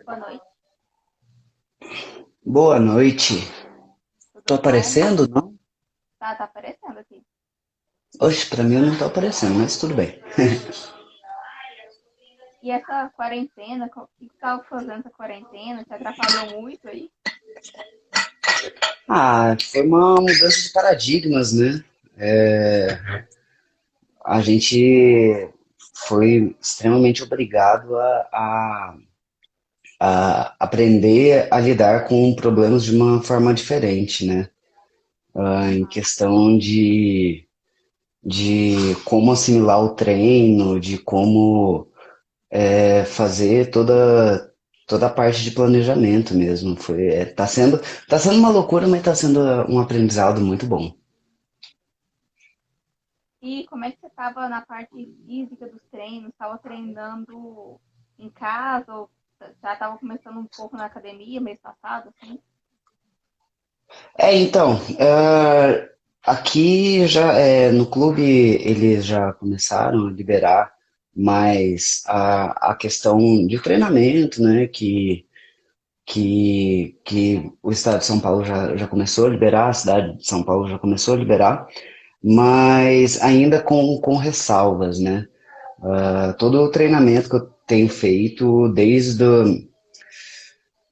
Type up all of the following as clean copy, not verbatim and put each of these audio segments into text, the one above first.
Boa noite, Boa noite. Tô tudo bom? aparecendo, não? Tá aparecendo aqui. Oxe, pra mim não tá aparecendo, mas tudo bem. E essa quarentena, o que você estava fazendo essa quarentena? Te atrapalhou muito aí? Ah, foi uma mudança de paradigmas, né? A gente foi extremamente obrigado a aprender a lidar com problemas de uma forma diferente, né? Em Aham. questão de como assimilar o treino, de como fazer toda a parte de planejamento mesmo. Tá sendo uma loucura, mas tá sendo um aprendizado muito bom. E como é que você estava na parte física dos treinos? Estava treinando em casa ou já estava começando um pouco na academia mês passado, assim? Então, aqui já no clube eles já começaram a liberar mais a questão de treinamento, né? Que o estado de São Paulo já começou a liberar, a cidade de São Paulo já começou a liberar, mas ainda com ressalvas, né? Todo o treinamento que eu tenho feito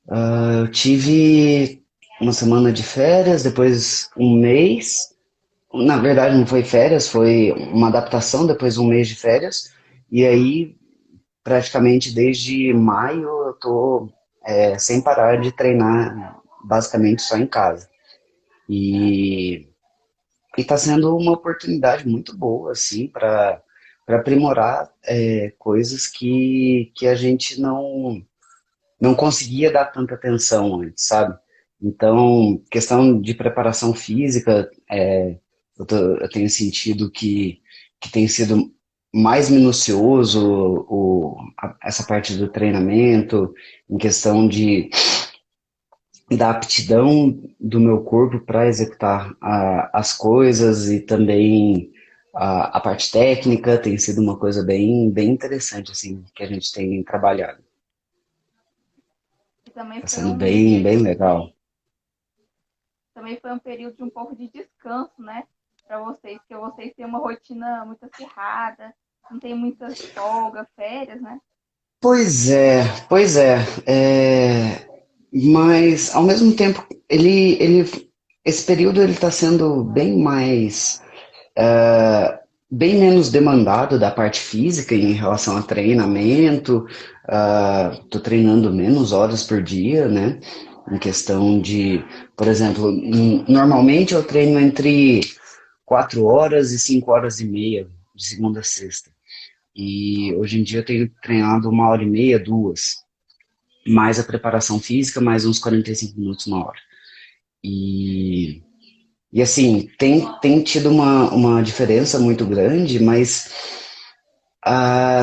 eu tive uma semana de férias, depois um mês. Na verdade, não foi férias, foi uma adaptação, depois um mês de férias. E aí, praticamente desde maio, eu tô sem parar de treinar, basicamente só em casa. E está sendo uma oportunidade muito boa, assim, para aprimorar coisas que a gente não conseguia dar tanta atenção antes, sabe? Então, questão de preparação física, eu tenho sentido que tem sido mais minucioso essa parte do treinamento, em questão da aptidão do meu corpo para executar as coisas e também a parte técnica tem sido uma coisa bem interessante, assim, que a gente tem trabalhado. E também Está foi sendo um bem período legal. de um pouco de descanso, né? Para vocês, porque vocês têm uma rotina muito acirrada, não tem muita folga, férias, né? Pois é, mas ao mesmo tempo esse período ele está sendo bem menos demandado da parte física em relação a treinamento. Tô treinando menos horas por dia, né? Em questão de, por exemplo, normalmente eu treino entre 4 horas e 5 horas e meia, de segunda a sexta. E hoje em dia eu tenho treinado 1 hora e meia, duas, mais a preparação física, mais uns 45 minutos, 1 hora. E, e assim, tem tido uma diferença muito grande, mas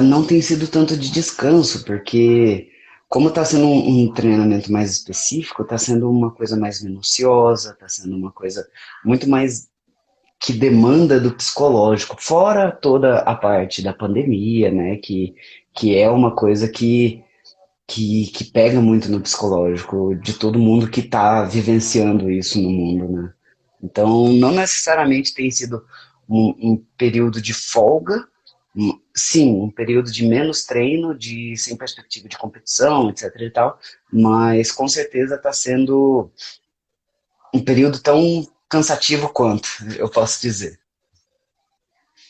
não tem sido tanto de descanso, porque como está sendo um treinamento mais específico, está sendo uma coisa mais minuciosa, está sendo uma coisa muito mais que demanda do psicológico, fora toda a parte da pandemia, né, que é uma coisa que pega muito no psicológico de todo mundo que está vivenciando isso no mundo, né. Então, não necessariamente tem sido um período de folga, sim, um período de menos treino, de sem perspectiva de competição, etc e tal, mas com certeza está sendo um período tão cansativo quanto, eu posso dizer.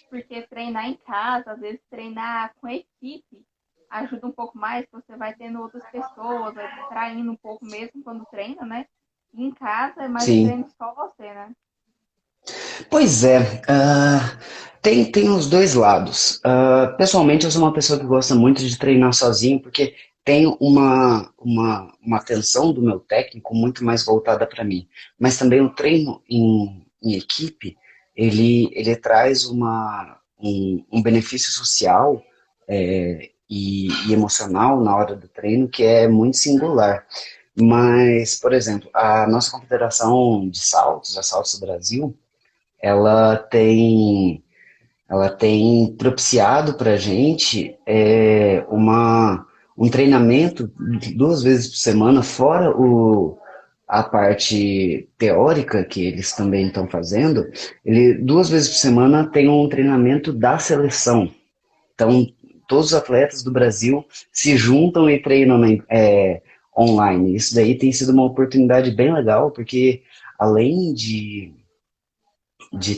Porque treinar em casa, às vezes treinar com equipe, ajuda um pouco mais, você vai tendo outras pessoas, vai distraindo um pouco mesmo quando treina, né? E em casa é mais um Sim. treino só você, né? Pois é, tem os dois lados. Pessoalmente, eu sou uma pessoa que gosta muito de treinar sozinho, porque tem uma atenção do meu técnico muito mais voltada para mim. Mas também o treino em equipe, ele traz um benefício social e emocional na hora do treino que é muito singular. Mas, por exemplo, a nossa confederação de saltos, a Saltos Brasil, ela tem, ela tem propiciado para a gente um treinamento 2 vezes por semana, fora a parte teórica que eles também estão fazendo, ele 2 vezes por semana tem um treinamento da seleção. Então, todos os atletas do Brasil se juntam e treinam online. Isso daí tem sido uma oportunidade bem legal, porque além de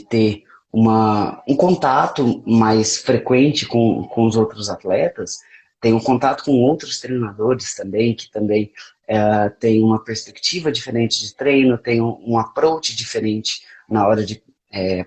ter um contato mais frequente com os outros atletas, tem um contato com outros treinadores também, que também tem uma perspectiva diferente de treino, tem um approach diferente na hora de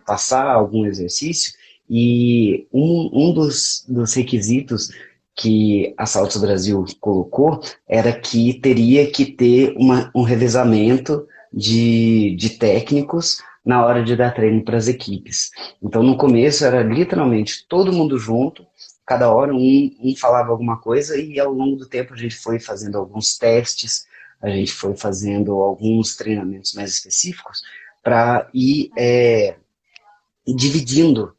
passar algum exercício, e um dos requisitos que a Saltos Brasil colocou era que teria que ter um revezamento de técnicos na hora de dar treino para as equipes. Então, no começo, era literalmente todo mundo junto, cada hora um falava alguma coisa, e ao longo do tempo a gente foi fazendo alguns testes, a gente foi fazendo alguns treinamentos mais específicos para ir dividindo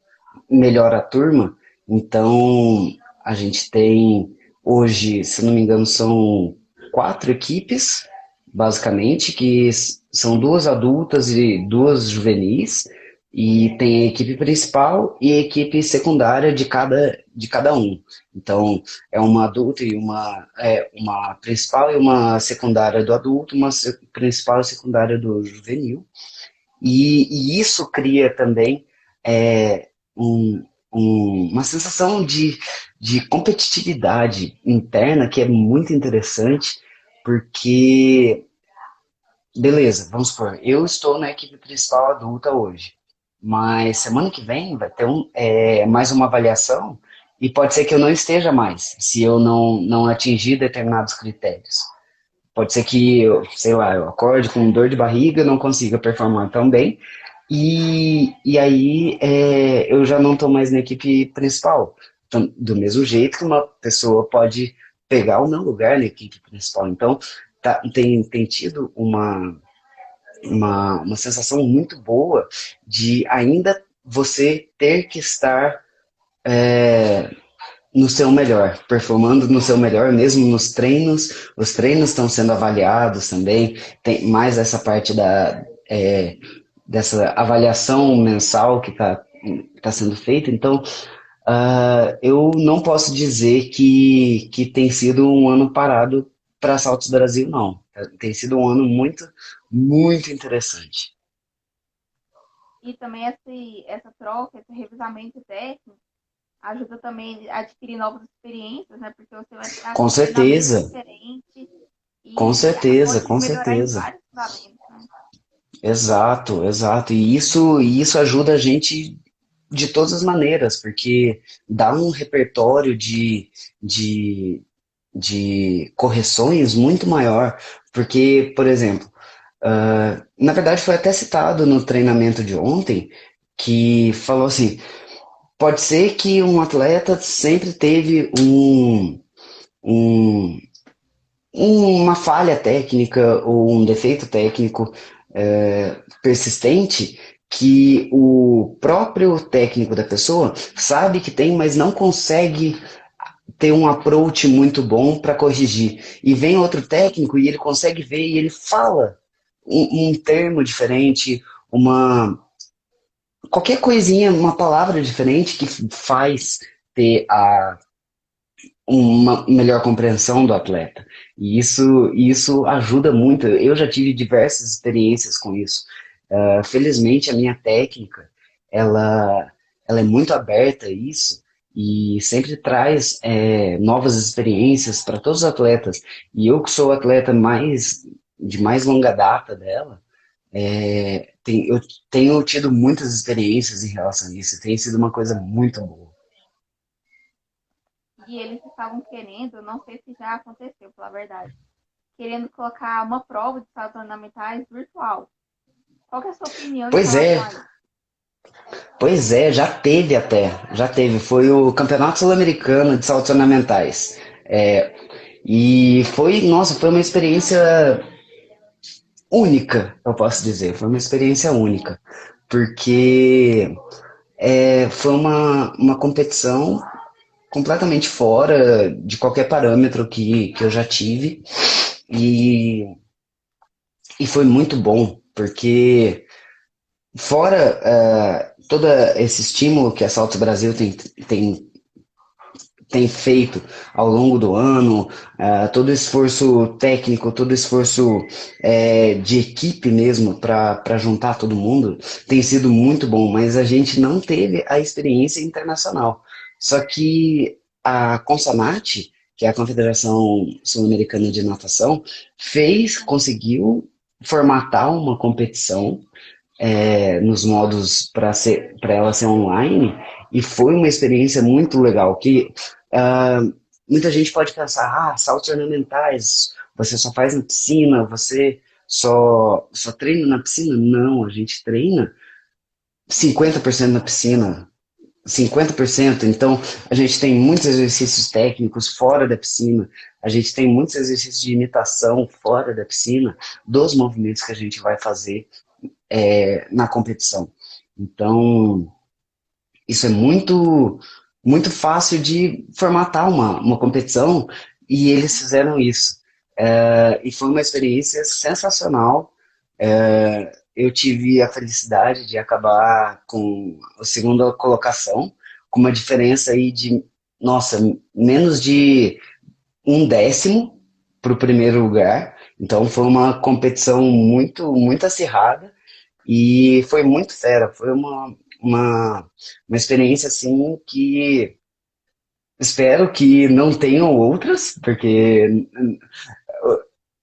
melhor a turma. Então, a gente tem hoje, se não me engano, são 4 equipes, basicamente, que são 2 adultas e 2 juvenis, e tem a equipe principal e a equipe secundária de cada um. Então, é uma adulta e uma principal e uma secundária do adulto, uma principal e secundária do juvenil. E isso cria também é, um, uma sensação de competitividade interna que é muito interessante, porque, beleza, vamos supor, eu estou na equipe principal adulta hoje, mas semana que vem vai ter mais uma avaliação, e pode ser que eu não esteja mais, se eu não atingir determinados critérios. Pode ser que, sei lá, eu acorde com dor de barriga, não consiga performar tão bem, e aí eu já não estou mais na equipe principal. Então, do mesmo jeito que uma pessoa pode pegar o meu lugar na equipe principal. Então, tem tido uma sensação muito boa de ainda você ter que estar no seu melhor, performando no seu melhor, mesmo nos treinos. Os treinos estão sendo avaliados também, tem mais essa parte dessa avaliação mensal que tá sendo feita. Então, eu não posso dizer que tem sido um ano parado para Saltos Brasil, não. Tem sido um ano muito, muito interessante. E também essa troca, esse revisamento técnico, ajuda também a adquirir novas experiências, né? Porque você vai estar Com com treinamento certeza, diferente com e certeza, pode com melhorar em certeza. vários fundamentos, né? Exato, exato. E isso ajuda a gente de todas as maneiras, porque dá um repertório de, de correções muito maior. Porque, por exemplo, na verdade foi até citado no treinamento de ontem, que falou assim: pode ser que um atleta sempre teve um, uma falha técnica ou um defeito técnico persistente, que o próprio técnico da pessoa sabe que tem, mas não consegue ter um approach muito bom para corrigir. E vem outro técnico e ele consegue ver e ele fala um termo diferente, qualquer coisinha, uma palavra diferente que faz ter uma melhor compreensão do atleta. E isso ajuda muito. Eu já tive diversas experiências com isso. Felizmente, a minha técnica, ela é muito aberta a isso, e sempre traz novas experiências para todos os atletas. E eu que sou o atleta de mais longa data dela, eu tenho tido muitas experiências em relação a isso. Tem sido uma coisa muito boa. E eles estavam querendo, não sei se já aconteceu, pela verdade, querendo colocar uma prova de saltos ornamentais virtual. Qual que é a sua opinião em Pois relação é, a isso? Pois é, já teve até, já teve. Foi o Campeonato Sul-Americano de Saltos Ornamentais. E nossa, foi uma experiência única, eu posso dizer. Foi uma experiência única, porque foi uma competição completamente fora de qualquer parâmetro que eu já tive. E, e foi muito bom, porque fora todo esse estímulo que a Salto Brasil tem feito ao longo do ano, todo esforço técnico, todo esforço de equipe mesmo para juntar todo mundo, tem sido muito bom, mas a gente não teve a experiência internacional. Só que a Consanat, que é a Confederação Sul-Americana de Natação, conseguiu formatar uma competição nos modos para ela ser online, e foi uma experiência muito legal, que muita gente pode pensar, saltos ornamentais, você só faz na piscina, você só treina na piscina. Não, a gente treina 50% na piscina, 50%. Então, a gente tem muitos exercícios técnicos fora da piscina, a gente tem muitos exercícios de imitação fora da piscina, dos movimentos que a gente vai fazer na competição. Então, isso é muito fácil de formatar uma competição, e eles fizeram isso. E foi uma experiência sensacional. Eu tive a felicidade de acabar com a segunda colocação, com uma diferença aí de, nossa, menos de um décimo para o primeiro lugar. Então foi uma competição muito acirrada, e foi muito fera, foi uma experiência assim que espero que não tenham outras, porque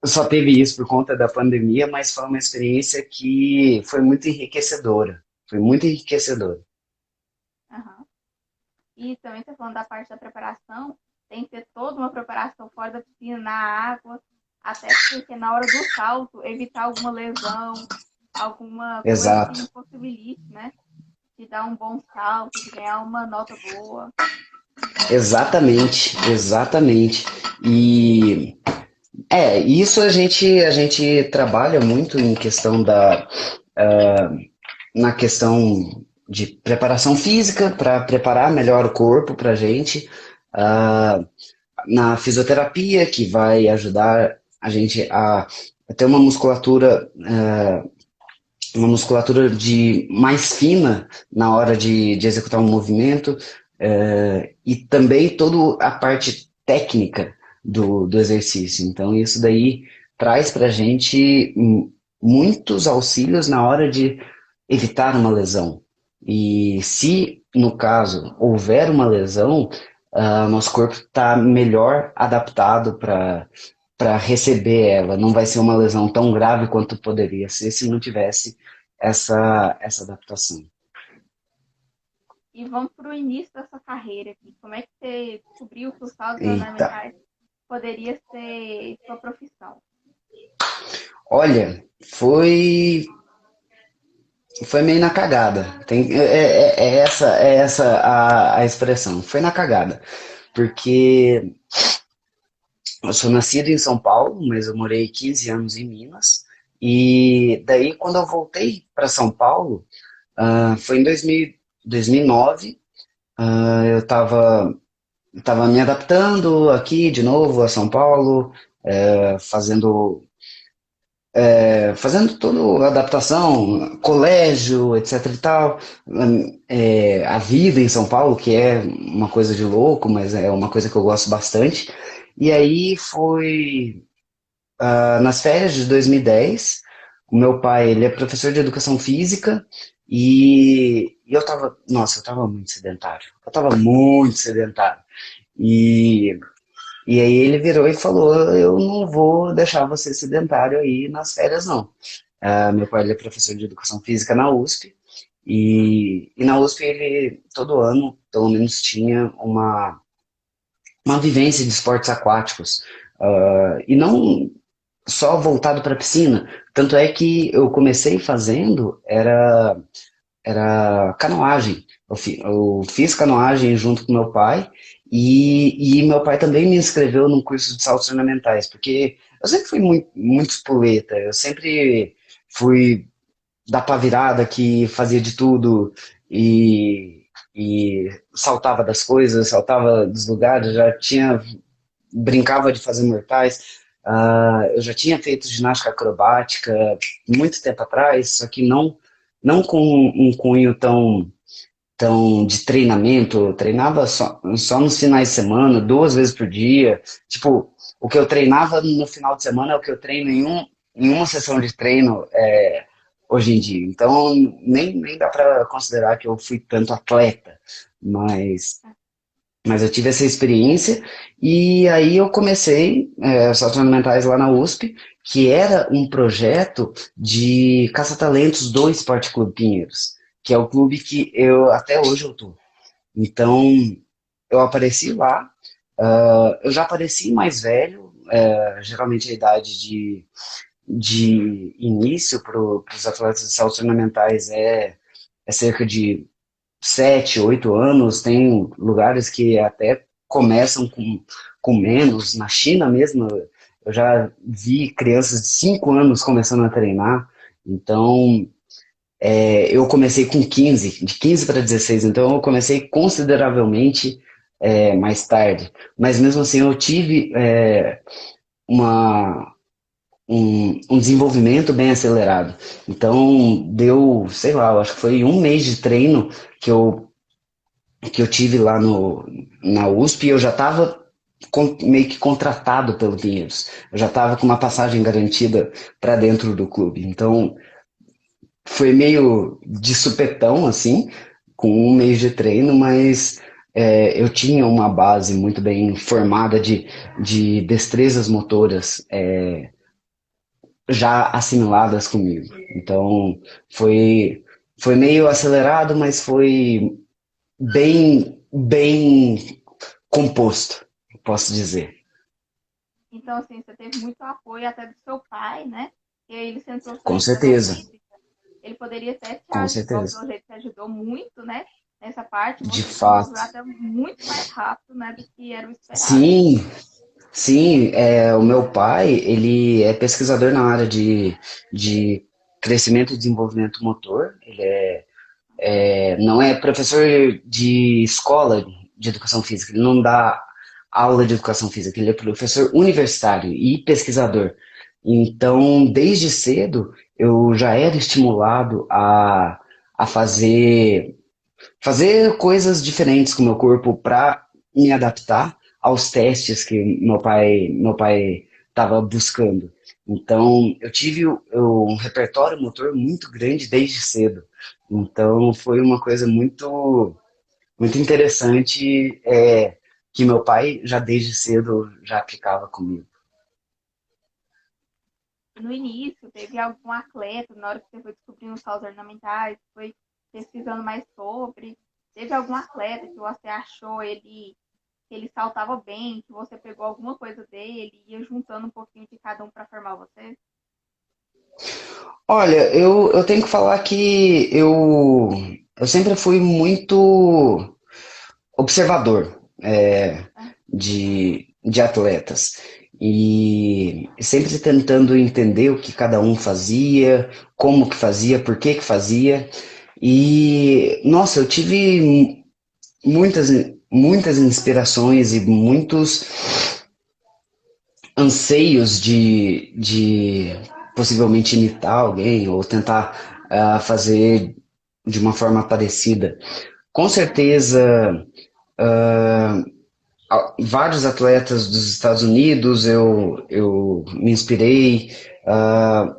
só teve isso por conta da pandemia, mas foi uma experiência que foi muito enriquecedora. Foi muito enriquecedora. Aham. E também você falando da parte da preparação, tem que ter toda uma preparação fora da piscina, na água, até porque na hora do salto, evitar alguma lesão, alguma coisa que Exato. impossibilite, né? De dar um bom salto, de ganhar uma nota boa. Exatamente, exatamente. E isso a gente trabalha muito em questão na questão de preparação física, para preparar melhor o corpo para a gente, ah, na fisioterapia, que vai ajudar a gente a ter uma musculatura de mais fina na hora de executar um movimento, e também toda a parte técnica do exercício. Então, isso daí traz para a gente muitos auxílios na hora de evitar uma lesão. E se, no caso, houver uma lesão, nosso corpo está melhor adaptado para receber ela. Não vai ser uma lesão tão grave quanto poderia ser se não tivesse essa adaptação. E vamos para o início da sua carreira aqui. Como é que você descobriu que os saltos Eita, ornamentais poderia ser sua profissão? olha, foi meio na cagada. É essa a expressão. Foi na cagada. Porque eu sou nascido em São Paulo, mas eu morei 15 anos em Minas. E daí, quando eu voltei para São Paulo, foi em 2009. Eu estava me adaptando aqui de novo a São Paulo, fazendo toda a adaptação, colégio, etc e tal. A vida em São Paulo, que é uma coisa de louco, mas é uma coisa que eu gosto bastante. E aí foi nas férias de 2010. O meu pai, ele é professor de educação física, e eu tava muito sedentário. Eu tava muito sedentário. E e aí ele virou e falou: Eu não vou deixar você sedentário aí nas férias, não. Meu pai, ele é professor de educação física na USP, e na USP ele todo ano, pelo menos, tinha uma vivência de esportes aquáticos. E não só voltado para piscina. Tanto é que eu comecei fazendo era canoagem. Eu fiz canoagem junto com meu pai, e meu pai também me inscreveu num curso de saltos ornamentais, porque eu sempre fui muito espoleta, eu sempre fui da pá virada que fazia de tudo, e saltava das coisas, saltava dos lugares, já tinha brincava de fazer mortais. Eu já tinha feito ginástica acrobática muito tempo atrás, só que não com um cunho tão de treinamento. Eu treinava só nos finais de semana, 2 vezes por dia. Tipo, o que eu treinava no final de semana é o que eu treino em uma sessão de treino hoje em dia. Então, nem dá para considerar que eu fui tanto atleta, mas mas eu tive essa experiência e aí eu comecei saltos ornamentais lá na USP, que era um projeto de caça-talentos do Esporte Clube Pinheiros, que é o clube que eu até hoje eu tô. Então eu apareci lá, eu já apareci mais velho, geralmente a idade de início para os atletas de saltos ornamentais é cerca de 7, 8 anos, tem lugares que até começam com menos. Na China mesmo, eu já vi crianças de 5 anos começando a treinar. Então, eu comecei com 15, de 15 para 16, então eu comecei consideravelmente mais tarde. Mas mesmo assim, eu tive uma, um desenvolvimento bem acelerado. Então, deu, sei lá, eu acho que foi um mês de treino que eu tive lá na USP, eu já estava meio que contratado pelo Pinheiros. Eu já estava com uma passagem garantida para dentro do clube. Então, foi meio de supetão, assim, com um mês de treino, mas eu tinha uma base muito bem formada de destrezas motoras já assimiladas comigo. Então, foi meio acelerado, mas foi bem composto, posso dizer. Então, assim, você teve muito apoio até do seu pai, né? E aí ele sendo professor Com de educação certeza, física, ele poderia até te com ajudar, certeza. pelo jeito te ajudou muito, né? Nessa parte, De você se desenvolveu fato. até muito mais rápido, né, do que era o esperado. Sim, sim, o meu pai, ele é pesquisador na área de crescimento e desenvolvimento motor. Ele não é professor de escola de educação física, ele não dá aula de educação física, ele é professor universitário e pesquisador. Então, desde cedo, eu já era estimulado a fazer coisas diferentes com o meu corpo para me adaptar aos testes que meu pai estava buscando. Então, eu tive um repertório motor muito grande desde cedo. Então, foi uma coisa muito interessante que meu pai já desde cedo já aplicava comigo. E no início, teve algum atleta, na hora que você foi descobrindo os saltos ornamentais, foi pesquisando mais sobre, teve algum atleta que você achou que ele saltava bem, que você pegou alguma coisa dele e ia juntando um pouquinho de cada um para formar você? Olha, eu tenho que falar que eu sempre fui muito observador Ah, de atletas e sempre tentando entender o que cada um fazia, como que fazia, por que que fazia. E nossa, eu tive muitas muitas inspirações e muitos anseios de possivelmente imitar alguém ou tentar fazer de uma forma parecida. Com certeza, vários atletas dos Estados Unidos eu me inspirei,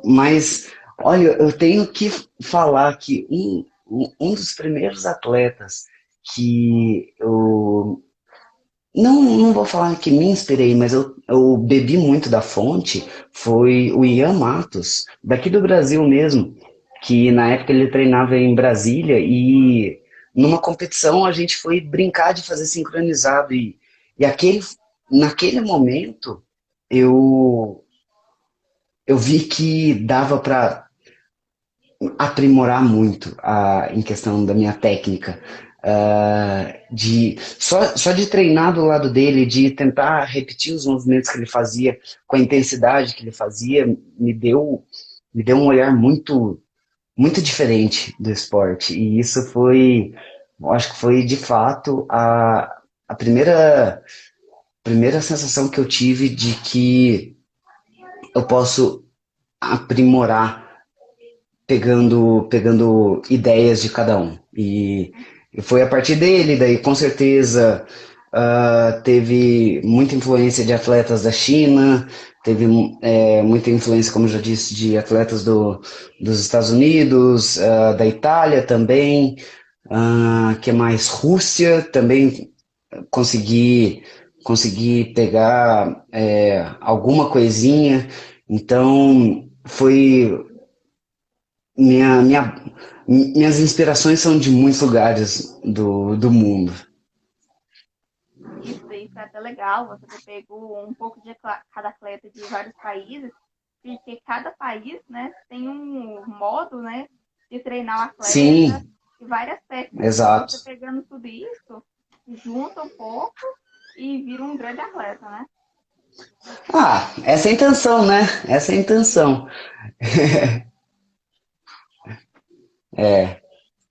mas olha, eu tenho que falar que um dos primeiros atletas que eu não vou falar que me inspirei, mas eu bebi muito da fonte, foi o Ian Matos, daqui do Brasil mesmo, que na época ele treinava em Brasília e numa competição a gente foi brincar de fazer sincronizado e naquele momento eu, eu vi que dava para aprimorar muito em questão da minha técnica. Só de treinar do lado dele, de tentar repetir os movimentos que ele fazia com a intensidade que ele fazia, me deu um olhar muito diferente do esporte. E isso eu acho que foi de fato a primeira sensação que eu tive de que eu posso aprimorar pegando ideias de cada um. E foi a partir dele, daí com certeza teve muita influência de atletas da China, teve muita influência, como eu já disse, de atletas dos Estados Unidos, da Itália também, que mais? Rússia também consegui, consegui pegar alguma coisinha, então minha, minha, minhas inspirações são de muitos lugares do mundo. Isso daí foi até legal, você ter pego um pouco de cada atleta de vários países, porque cada país, né, tem um modo, né, de treinar o atleta Sim, e várias técnicas. Então exato. você pegando tudo isso, junta um pouco e vira um grande atleta, né? Ah, essa é a intenção, né? Essa é a intenção.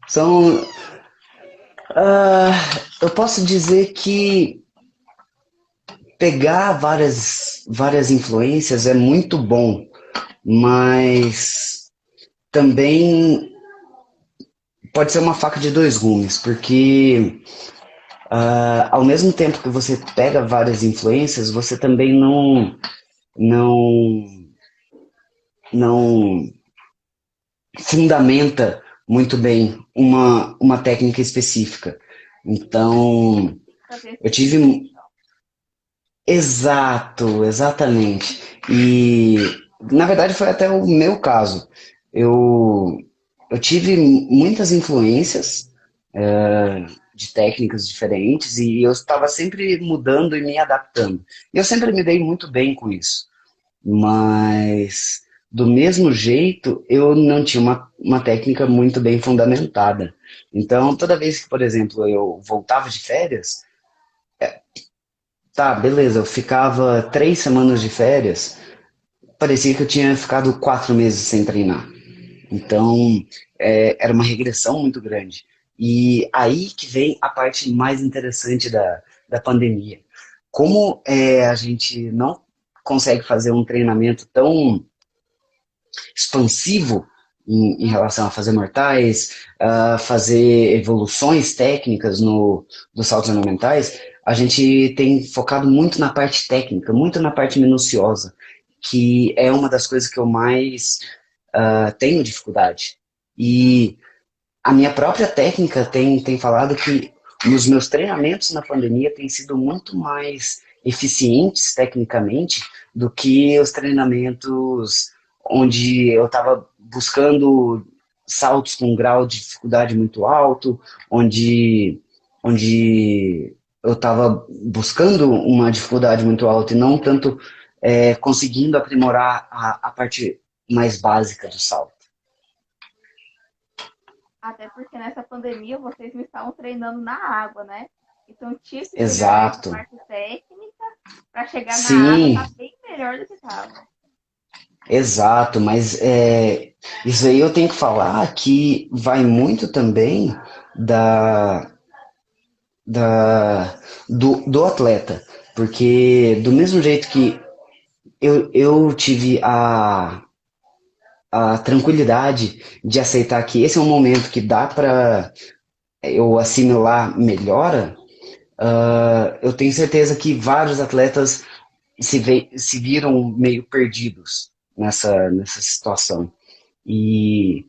São, ah, eu posso dizer que pegar várias influências é muito bom, mas também pode ser uma faca de dois gumes, porque ao mesmo tempo que você pega várias influências, você também não, não fundamenta muito bem uma técnica específica. Então, Fazer eu específico, tive. então. Exato, exatamente. E, na verdade, foi até o meu caso. Eu, eu tive muitas influências de técnicas diferentes e eu estava sempre mudando e me adaptando. E eu sempre me dei muito bem com isso. Mas, do mesmo jeito, eu não tinha uma técnica muito bem fundamentada. Então, toda vez que, por exemplo, eu voltava de férias, tá, beleza, eu ficava 3 semanas de férias, parecia que eu tinha ficado 4 meses sem treinar. Então, era uma regressão muito grande. E aí que vem a parte mais interessante da pandemia. Como a gente não consegue fazer um treinamento tão expansivo em relação a fazer mortais, a fazer evoluções técnicas dos saltos ornamentais, a gente tem focado muito na parte técnica, muito na parte minuciosa, que é uma das coisas que eu mais tenho dificuldade. E a minha própria técnica tem falado que nos meus treinamentos na pandemia têm sido muito mais eficientes tecnicamente do que os treinamentos onde eu estava buscando saltos com um grau de dificuldade muito alto, onde eu estava buscando uma dificuldade muito alta e não tanto conseguindo aprimorar a parte mais básica do salto. Até porque nessa pandemia vocês não estavam treinando na água, né? Então tinha que melhorar essa Exato. parte técnica para chegar na água Sim, tá bem melhor do que estava. exato, mas isso aí eu tenho que falar que vai muito também da, do atleta, porque do mesmo jeito que eu tive a tranquilidade de aceitar que esse é um momento que dá para eu assimilar melhora, eu tenho certeza que vários atletas se viram meio perdidos nessa situação. E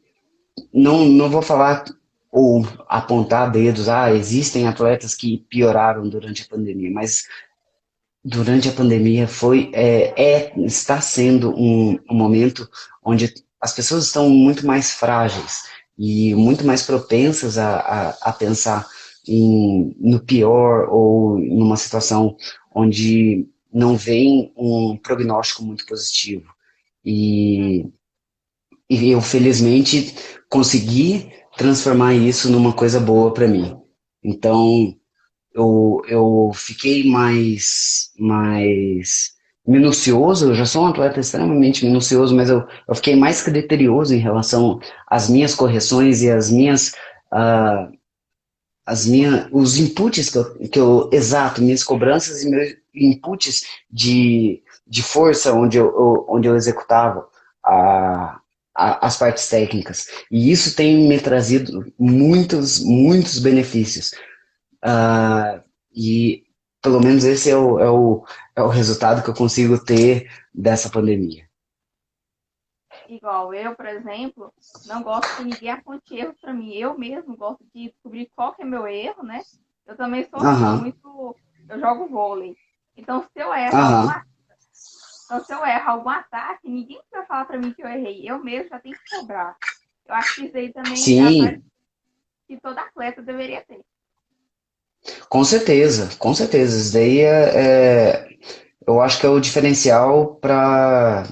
não vou falar ou apontar dedos, existem atletas que pioraram durante a pandemia, mas durante a pandemia está sendo um momento onde as pessoas estão muito mais frágeis e muito mais propensas a pensar no pior ou numa situação onde não vem um prognóstico muito positivo. E e eu, felizmente, consegui transformar isso numa coisa boa para mim. Então, eu fiquei mais minucioso. Eu já sou um atleta extremamente minucioso, mas eu fiquei mais criterioso em relação às minhas correções e às minhas, ah, os inputs exato, minhas cobranças e meus inputs de força onde eu executava a, as partes técnicas. E isso tem me trazido muitos benefícios. E pelo menos esse é o resultado que eu consigo ter dessa pandemia. Igual eu, por exemplo, não gosto que ninguém aponte erros para mim. Eu mesmo gosto de descobrir qual que é meu erro, né? Eu também sou assim, Aham, muito. Eu jogo vôlei. Então, se eu erro aham. algum ataque, ninguém vai falar para mim que eu errei. Eu mesmo já tenho que cobrar. Eu acho que isso aí também é a parte Sim, que todo atleta deveria ter. com certeza, com certeza. Isso daí eu acho que é o diferencial para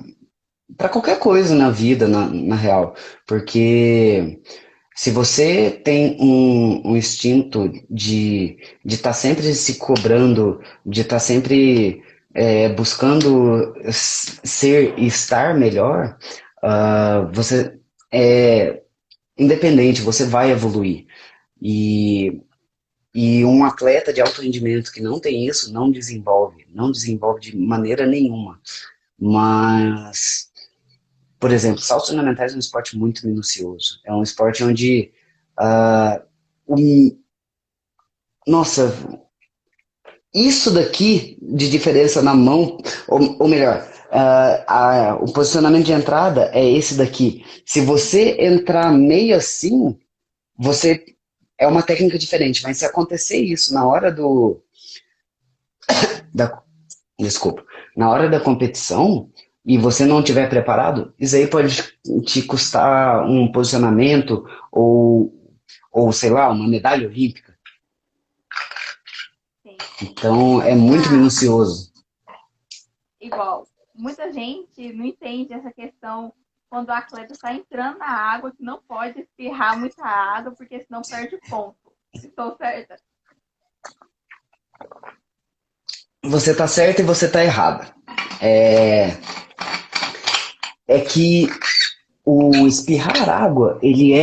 qualquer coisa na vida, na real. Porque se você tem um instinto de estar sempre se cobrando, de estar sempre buscando ser e estar melhor, você é independente, você vai evoluir. E, e um atleta de alto rendimento que não tem isso, não desenvolve de maneira nenhuma. Mas, por exemplo, saltos ornamentais é um esporte muito minucioso. É um esporte onde, ah, um- nossa, isso daqui de diferença na mão, ou melhor, o posicionamento de entrada é esse daqui. Se você entrar meio assim, você é uma técnica diferente, mas se acontecer isso na hora da, desculpa, na hora da competição e você não tiver preparado, isso aí pode te custar um posicionamento ou sei lá, uma medalha olímpica. Sim. Então é muito Muita, minucioso. igual, muita gente não entende essa questão quando o atleta está entrando na água, que não pode espirrar muita água, porque senão perde ponto. Estou certa? Você tá certo e você tá errada. É, é que o espirrar água, ele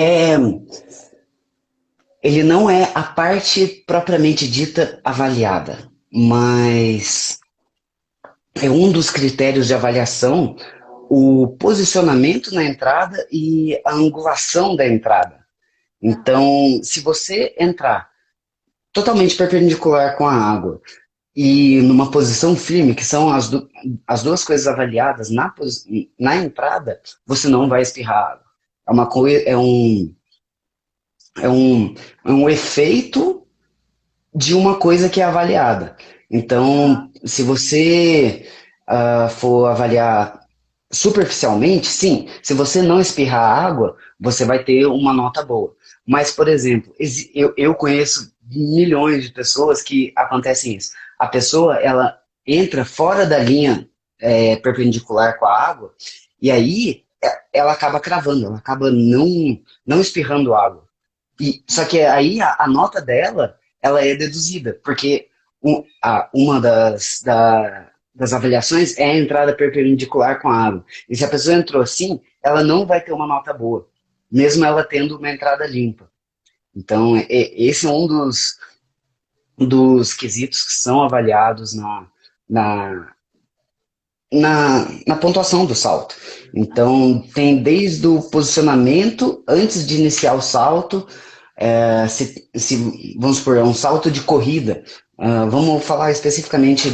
não é a parte propriamente dita avaliada, mas é um dos critérios de avaliação o posicionamento na entrada e a angulação da entrada. Aham. Então, se você entrar totalmente perpendicular com a água e numa posição firme, que são as duas coisas avaliadas na entrada, você não vai espirrar água. É uma coisa, é um, é um efeito de uma coisa que é avaliada. Aham. Então, se você for avaliar superficialmente, sim, se você não espirrar água, você vai ter uma nota boa. Mas, por exemplo, eu conheço milhões de pessoas que acontecem isso. A pessoa, ela entra fora da linha perpendicular com a água, e aí ela acaba cravando, ela acaba não espirrando água. Só que Uhum. aí a nota dela, ela é deduzida, porque uma das avaliações é a entrada perpendicular com a água. E se a pessoa entrou assim, ela não vai ter uma nota boa, mesmo ela tendo uma entrada limpa. Então, esse é dos quesitos que são avaliados na, na pontuação do salto. Aham. Então, tem desde o posicionamento antes de iniciar o salto, vamos supor, é um salto de corrida. Vamos falar especificamente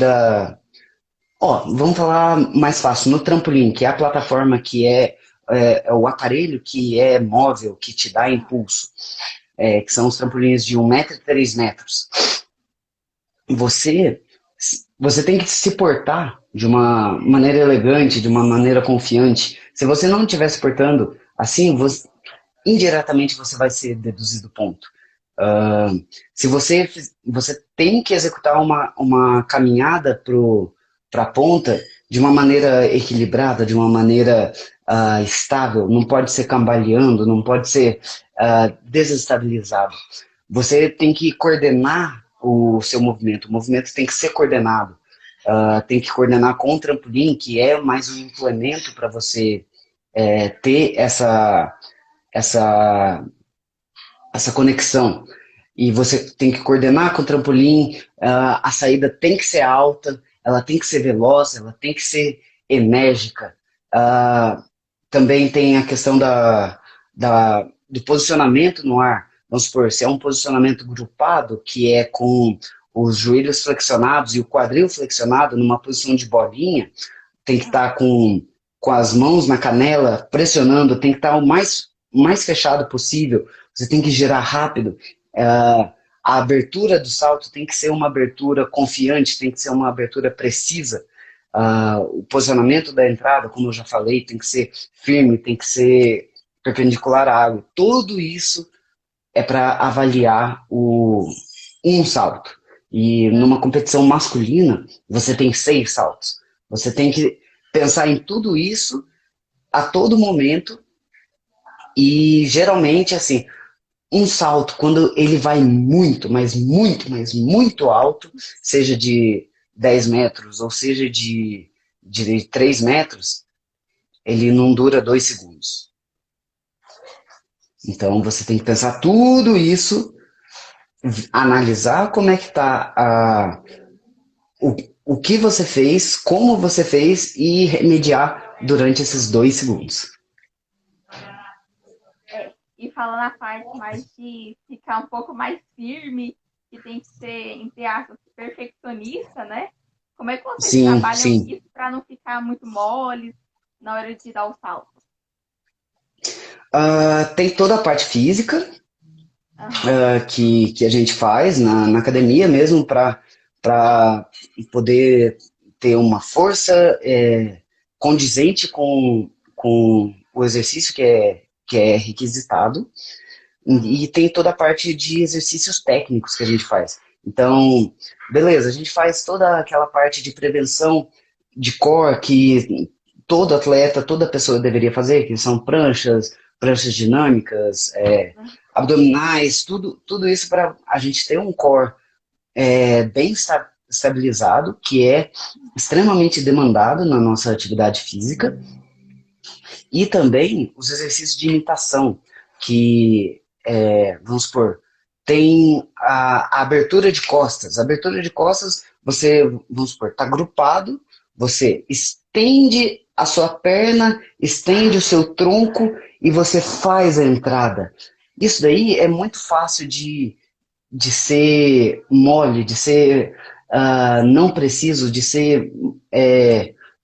vamos falar mais fácil, no trampolim, que é a plataforma que é o aparelho que é móvel, que te dá Aham. impulso, que são os trampolins de 1 metro e 3 metros. Você, você tem que se portar de uma maneira elegante, de uma maneira confiante. Se você não estiver se portando assim, indiretamente você vai ser deduzido ponto. Se você tem que executar uma caminhada para a ponta de uma maneira equilibrada, de uma maneira estável, não pode ser cambaleando, não pode ser desestabilizado. Você tem que coordenar o seu movimento, o movimento tem que ser coordenado. Tem que coordenar com o trampolim, que é mais um implemento para você ter essa, essa conexão. e você tem que coordenar com o trampolim, a saída tem que ser alta, ela tem que ser veloz, ela tem que ser enérgica. Ah, também tem a questão do posicionamento no ar. Vamos supor, se é um posicionamento grupado, que é com os joelhos flexionados e o quadril flexionado numa posição de bolinha, tem que estar com as mãos na canela, pressionando, tem que estar o mais fechado possível, você tem que girar rápido. A abertura do salto tem que ser uma abertura confiante, tem que ser uma abertura precisa. O posicionamento da entrada, como eu já falei, tem que ser firme, tem que ser perpendicular à água. Tudo isso é para avaliar um salto. E numa competição masculina, você tem 6 saltos. Você tem que pensar em tudo isso a todo momento e geralmente, assim, um salto, quando ele vai muito, mas muito alto, seja de 10 metros ou seja de 3 metros, ele não dura 2 segundos. Então você tem que pensar tudo isso, analisar como é que está o, o que você fez, como você fez e remediar durante esses 2 segundos. E falando a parte mais de ficar um pouco mais firme, que tem que ser, entre aspas, perfeccionista, né? Como é que vocês Sim, trabalham sim. isso para não ficar muito mole na hora de dar o salto? Tem toda a parte física, Aham. que a gente faz na academia mesmo para poder ter uma força condizente com o exercício que é requisitado. E tem toda a parte de exercícios técnicos que a gente faz. Então, beleza, a gente faz toda aquela parte de prevenção de core que todo atleta, toda pessoa deveria fazer, que são pranchas dinâmicas, abdominais, tudo isso para a gente ter um core bem estabilizado, que é extremamente demandado na nossa atividade física, e também os exercícios de imitação, que, vamos supor, tem a abertura de costas. A abertura de costas, você, vamos supor, está grupado, você estende a sua perna, estende o seu tronco e você faz a entrada. Isso daí é muito fácil de ser mole, de ser não preciso, de ser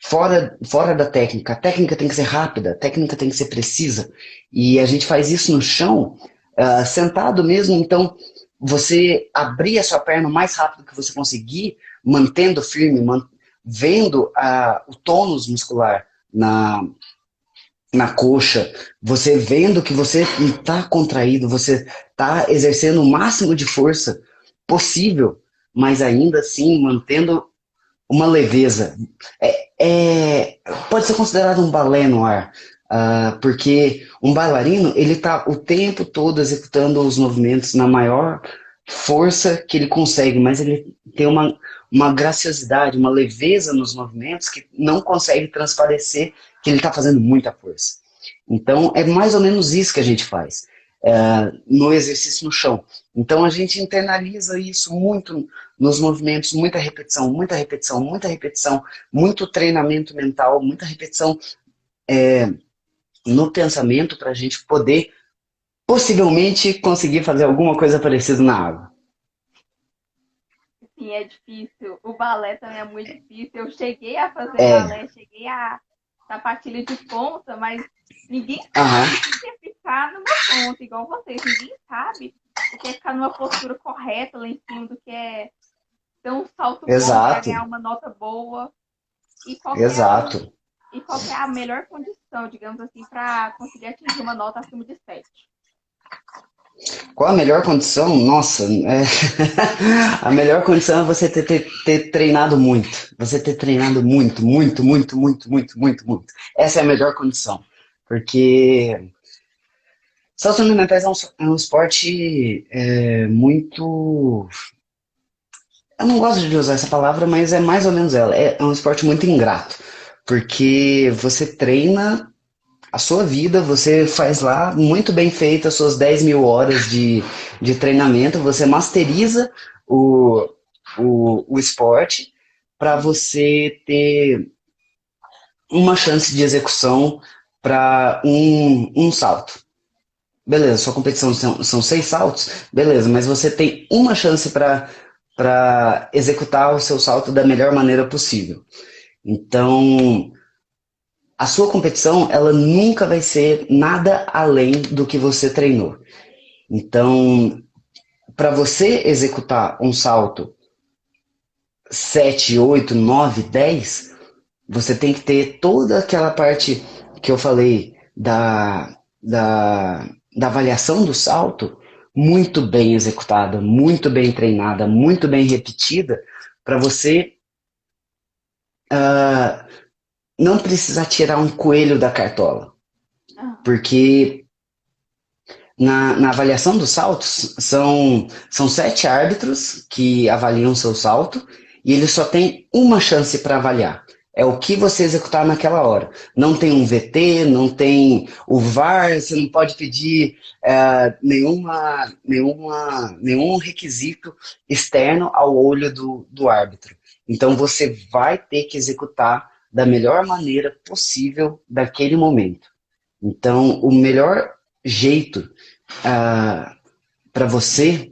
fora da técnica. A técnica tem que ser rápida, a técnica tem que ser precisa. E a gente faz isso no chão, sentado mesmo, então você abrir a sua perna o mais rápido que você conseguir, mantendo firme, vendo o tônus muscular na coxa, você vendo que você está contraído, você está exercendo o máximo de força possível, mas ainda assim mantendo uma leveza. Pode ser considerado um balé no ar, porque um bailarino ele está o tempo todo executando os movimentos na maior força que ele consegue, mas ele tem uma graciosidade, uma leveza nos movimentos que não consegue transparecer que ele está fazendo muita força. Então, é mais ou menos isso que a gente faz no exercício no chão. Então, a gente internaliza isso muito nos movimentos, muita repetição, muita repetição, muita repetição, muito treinamento mental, muita repetição no pensamento para a gente poder, possivelmente, conseguir fazer alguma coisa parecida na água. Sim, é difícil. O balé também é muito difícil. Eu cheguei a fazer É, balé, cheguei a sapatilha de ponta, mas ninguém aham, sabe o que é ficar numa ponta, igual vocês. Ninguém sabe o que é ficar numa postura correta lá em cima, do que é ter um salto bom para exato, ganhar uma nota boa. E qual que é exato. e qual que é a melhor condição, digamos assim, para conseguir atingir uma nota acima de 7? Qual a melhor condição? Nossa, a melhor condição é você ter treinado muito. Você ter treinado muito, muito, muito, muito, muito, muito, muito. Essa é a melhor condição. Porque salto ornamentais é um esporte muito. Eu não gosto de usar essa palavra, mas é mais ou menos ela. É um esporte muito ingrato. Porque você treina a sua vida, você faz lá muito bem feito as suas 10.000 horas de treinamento, você masteriza o, o esporte para você ter uma chance de execução para um salto. Beleza, sua competição são 6 saltos, beleza, mas você tem uma chance para executar o seu salto da melhor maneira possível. Então, a sua competição, ela nunca vai ser nada além do que você treinou. Então, para você executar um salto 7, 8, 9, 10, você tem que ter toda aquela parte que eu falei da avaliação do salto muito bem executada, muito bem treinada, muito bem repetida, para você não precisar tirar um coelho da cartola. Porque na avaliação dos saltos, são 7 árbitros que avaliam seu salto e eles só têm uma chance para avaliar. É o que você executar naquela hora. Não tem um VT, não tem o VAR, você não pode pedir nenhum requisito externo ao olho do árbitro. Então você vai ter que executar da melhor maneira possível daquele momento. Então, o melhor jeito para você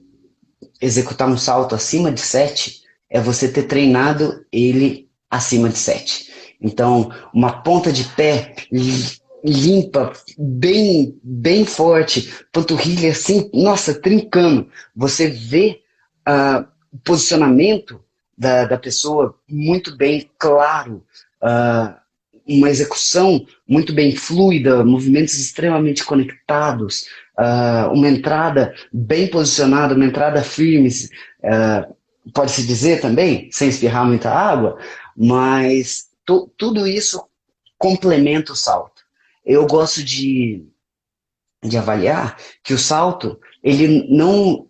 executar um salto acima de 7 é você ter treinado ele acima de 7. Então, uma ponta de pé limpa, bem, bem forte, panturrilha assim, nossa, trincando. Você vê o posicionamento da pessoa muito bem claro, uma execução muito bem fluida, movimentos extremamente conectados, uma entrada bem posicionada, uma entrada firme, pode-se dizer também, sem espirrar muita água, mas tudo isso complementa o salto. Eu gosto de avaliar que o salto ele não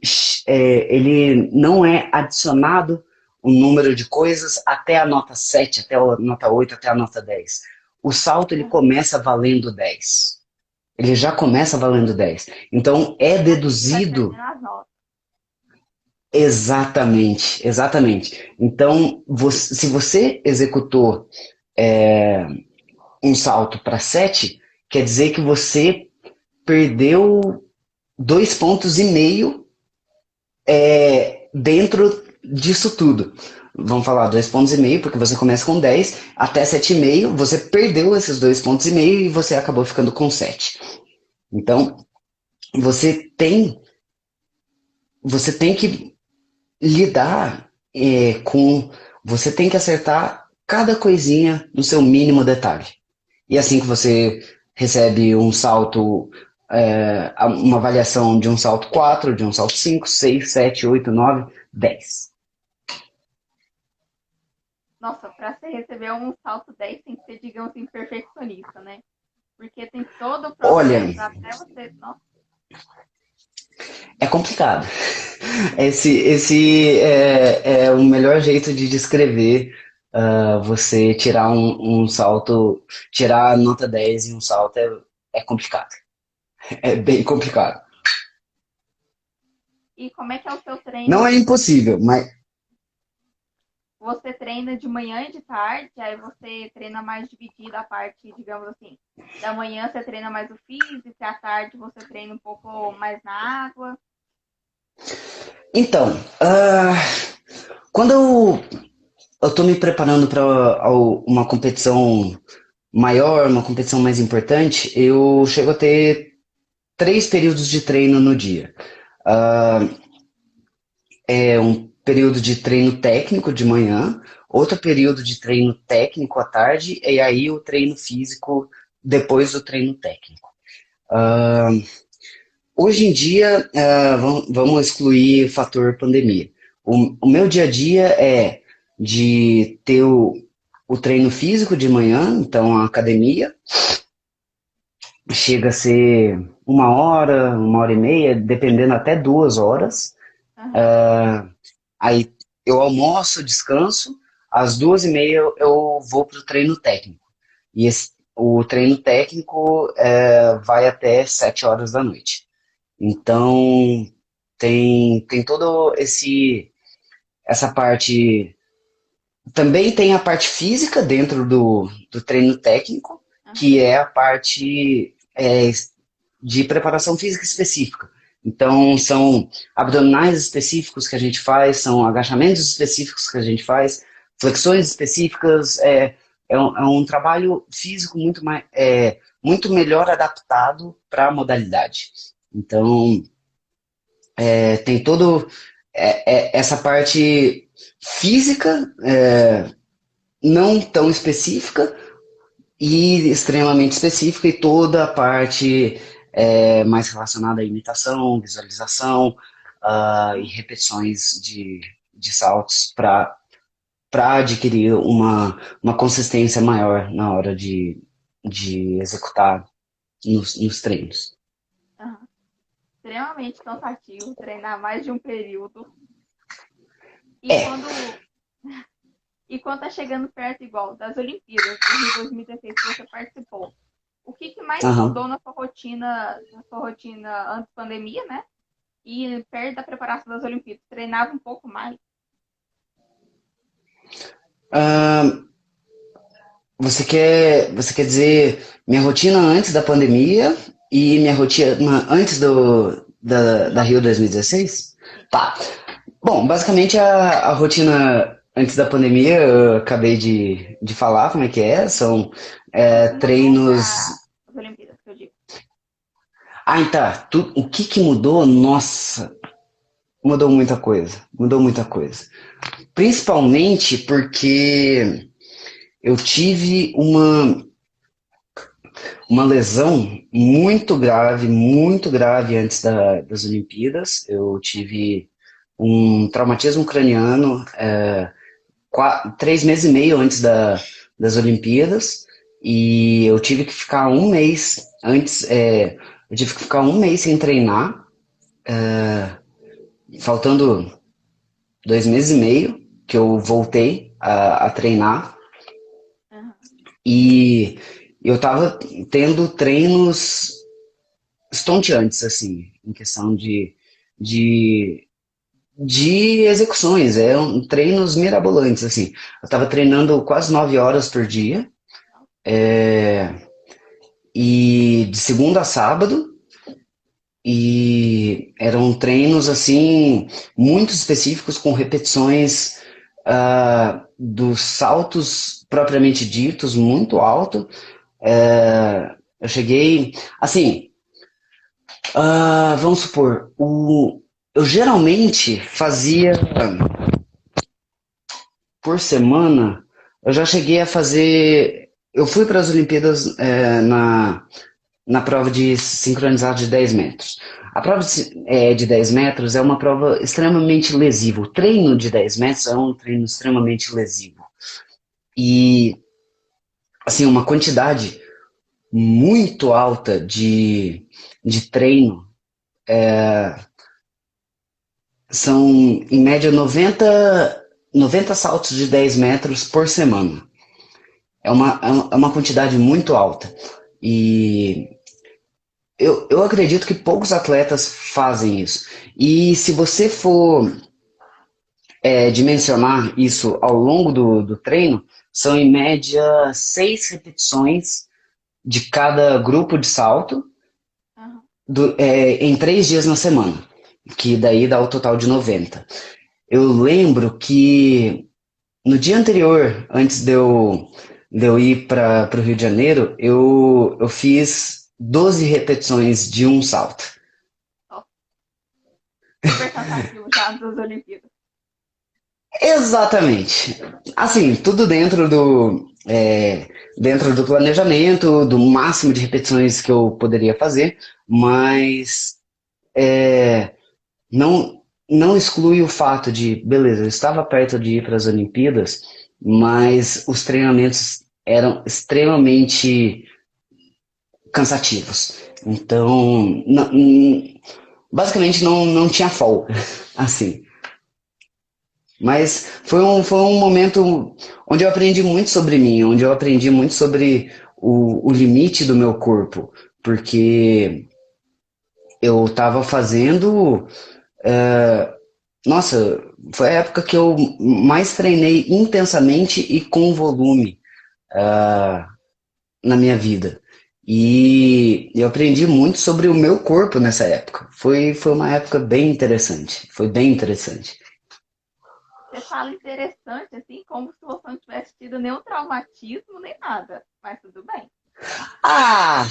é adicionado um número de coisas até a nota 7, até a nota 8, até a nota 10. O salto ele começa valendo 10. Ele já começa valendo 10. Então é deduzido. Exatamente, exatamente. Então, se você executou um salto para 7, quer dizer que você perdeu 2,5 pontos dentro disso tudo. Vamos falar 2,5 pontos, porque você começa com 10 até 7,5, você perdeu esses 2,5 pontos e você acabou ficando com 7. Então, você tem que lidar com. Você tem que acertar cada coisinha no seu mínimo detalhe. E assim que você recebe um salto, uma avaliação de um salto 4, de um salto 5, 6, 7, 8, 9, 10. Nossa, para você receber um salto 10 tem que ser, digamos assim, perfeccionista, né? Porque tem todo o processo até você. Nossa. É complicado. Esse é o melhor jeito de descrever você tirar um salto, tirar a nota 10 em um salto é complicado. É bem complicado. E como é que é o seu treino? Não é impossível, mas Você treina de manhã e de tarde, aí você treina mais dividida a parte, digamos assim, da manhã você treina mais o físico, e à tarde você treina um pouco mais na água. Então, quando eu tô me preparando para uma competição maior, uma competição mais importante, eu chego a ter 3 períodos de treino no dia. É um período de treino técnico de manhã, outro período de treino técnico à tarde, e aí o treino físico depois do treino técnico. Hoje em dia, vamos excluir o fator pandemia. O meu dia a dia é de ter o treino físico de manhã, então a academia, chega a ser 1 hora, 1 hora e meia, dependendo até 2 horas. Aí eu almoço, descanso, às 2h30 eu vou para o treino técnico. E o treino técnico vai até 7 horas da noite. Então, tem todo essa parte. Também tem a parte física dentro do treino técnico, que é a parte de preparação física específica. Então, são abdominais específicos que a gente faz, são agachamentos específicos que a gente faz, flexões específicas. É um trabalho físico muito melhor adaptado para a modalidade. Então, tem todo essa parte física, não tão específica e extremamente específica, e toda a parte mais relacionada à imitação, visualização e repetições de saltos para adquirir uma consistência maior na hora de executar nos treinos. Uhum. Extremamente cansativo treinar mais de um período. E quando tá chegando perto, igual das Olimpíadas do Rio 2016 que você participou, o que mais mudou na sua rotina antes da pandemia, né? E perto da preparação das Olimpíadas? Treinava um pouco mais? Você quer dizer minha rotina antes da pandemia e minha rotina antes da Rio 2016? Tá. Bom, basicamente a rotina antes da pandemia, eu acabei de falar como é que é, são treinos... As Olimpíadas, que eu digo. Tá. O que mudou? Nossa, mudou muita coisa. Mudou muita coisa. Principalmente porque eu tive uma lesão muito grave antes das Olimpíadas. Eu tive um traumatismo craniano 3 meses e meio antes das Olimpíadas, e eu tive que ficar um mês antes, eu tive que ficar um mês sem treinar, faltando 2 meses e meio que eu voltei a treinar. E eu tava tendo treinos estonteantes, assim, em questão de execuções, treinos mirabolantes, assim. Eu tava treinando quase 9 horas por dia, e de segunda a sábado, e eram treinos, assim, muito específicos, com repetições dos saltos propriamente ditos, muito alto. Eu cheguei, assim, vamos supor, eu geralmente fazia por semana, eu já cheguei a fazer, eu fui para as Olimpíadas na prova de sincronizado de 10 metros. A prova de 10 metros é uma prova extremamente lesiva. O treino de 10 metros é um treino extremamente lesivo. E, assim, uma quantidade muito alta de treino. São, em média, 90 saltos de 10 metros por semana. É uma quantidade muito alta. E eu acredito que poucos atletas fazem isso. E se você for dimensionar isso ao longo do treino, são em média 6 repetições de cada grupo de salto em 3 dias na semana, que daí dá o total de 90. Eu lembro que no dia anterior, antes de eu ir para o Rio de Janeiro, eu fiz 12 repetições de um salto. Super cansativo já das Olimpíadas. Exatamente. Assim, tudo dentro do planejamento, do máximo de repetições que eu poderia fazer, mas não exclui o fato de, beleza, eu estava perto de ir para as Olimpíadas, mas os treinamentos eram extremamente cansativos. Então, basicamente não tinha folga, assim. Mas foi um momento onde eu aprendi muito sobre mim, onde eu aprendi muito sobre o limite do meu corpo, porque eu estava fazendo. é, Nossa, foi a época que eu mais treinei intensamente e com volume na minha vida. E eu aprendi muito sobre o meu corpo nessa época. Foi uma época bem interessante. Foi bem interessante. Você fala interessante, assim, como se você não tivesse tido nenhum traumatismo, nem nada. Mas tudo bem. Ah,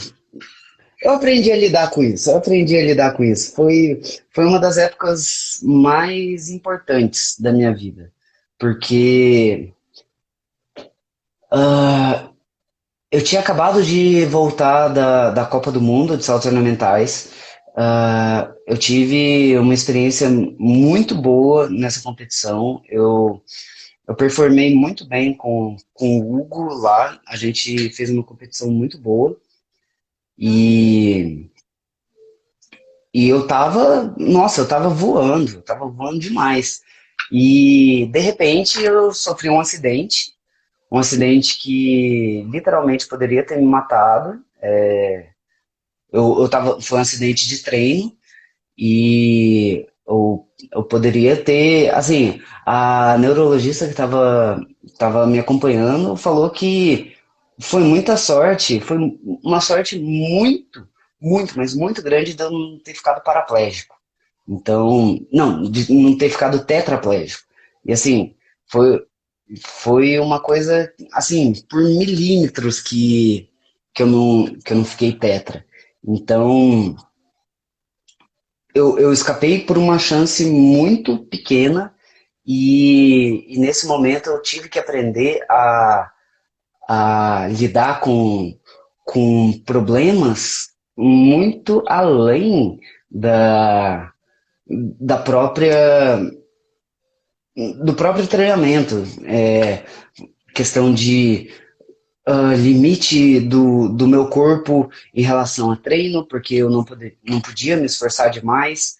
eu aprendi a lidar com isso. Eu aprendi a lidar com isso. Foi uma das épocas mais importantes da minha vida. Porque ah, eu tinha acabado de voltar da Copa do Mundo de saltos ornamentais. Eu tive uma experiência muito boa nessa competição. Eu performei muito bem com o Hugo lá. A gente fez uma competição muito boa. Uhum. E, e eu tava voando demais. E de repente eu sofri um acidente que literalmente poderia ter me matado. Foi um acidente de treino e eu poderia ter, assim, a neurologista que tava me acompanhando falou que foi muita sorte, foi uma sorte mas muito grande de eu não ter ficado paraplégico. Então, não, de não ter ficado tetraplégico. E assim, foi, foi uma coisa, assim, por milímetros que eu não fiquei tetra. Então, eu escapei por uma chance muito pequena e nesse momento eu tive que aprender a lidar com problemas muito além da, da própria do próprio treinamento. Questão de limite do meu corpo em relação a treino, porque eu não podia me esforçar demais.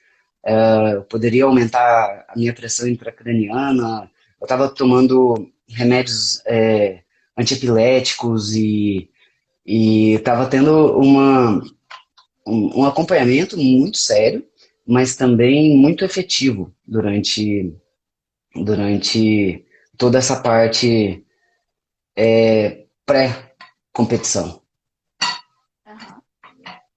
Eu poderia aumentar a minha pressão intracraniana. Eu estava tomando remédios antiepiléticos e estava tendo um acompanhamento muito sério, mas também muito efetivo durante toda essa parte pré-competição. Aham.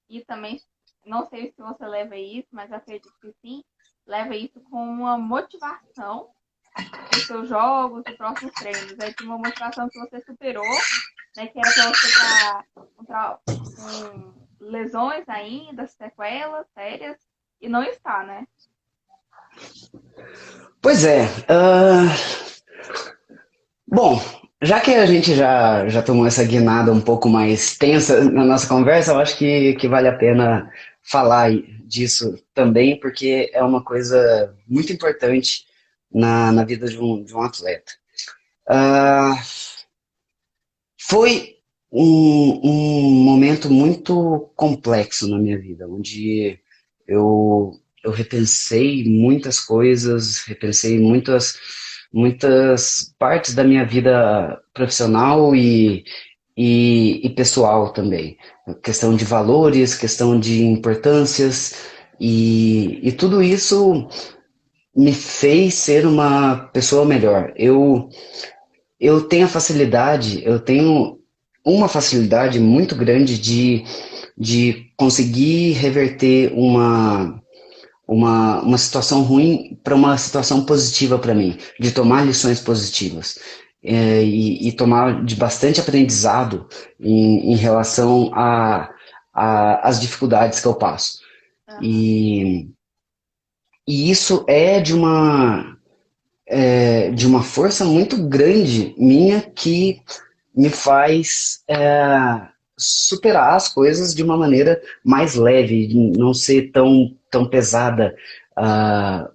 E também, não sei se você leva isso, mas acredito que sim, leva isso com uma motivação para os seus jogos e próximos treinos. É de uma motivação que você superou, né? Que era para você estar com lesões ainda, sequelas sérias, e não está, né? Pois é. Bom, já que a gente já tomou essa guinada um pouco mais tensa na nossa conversa, eu acho que vale a pena falar disso também, porque é uma coisa muito importante na vida de um atleta. Ah, foi um momento muito complexo na minha vida, onde eu, eu repensei muitas coisas, repensei muitas partes da minha vida profissional e pessoal também. Questão de valores, questão de importâncias, e tudo isso me fez ser uma pessoa melhor. Eu tenho a facilidade, eu tenho uma facilidade muito grande de conseguir reverter uma situação ruim para uma situação positiva para mim, de tomar lições positivas e tomar de bastante aprendizado em relação às dificuldades que eu passo. Aham. E, e isso é de uma força muito grande minha que me faz superar as coisas de uma maneira mais leve, não ser tão pesada.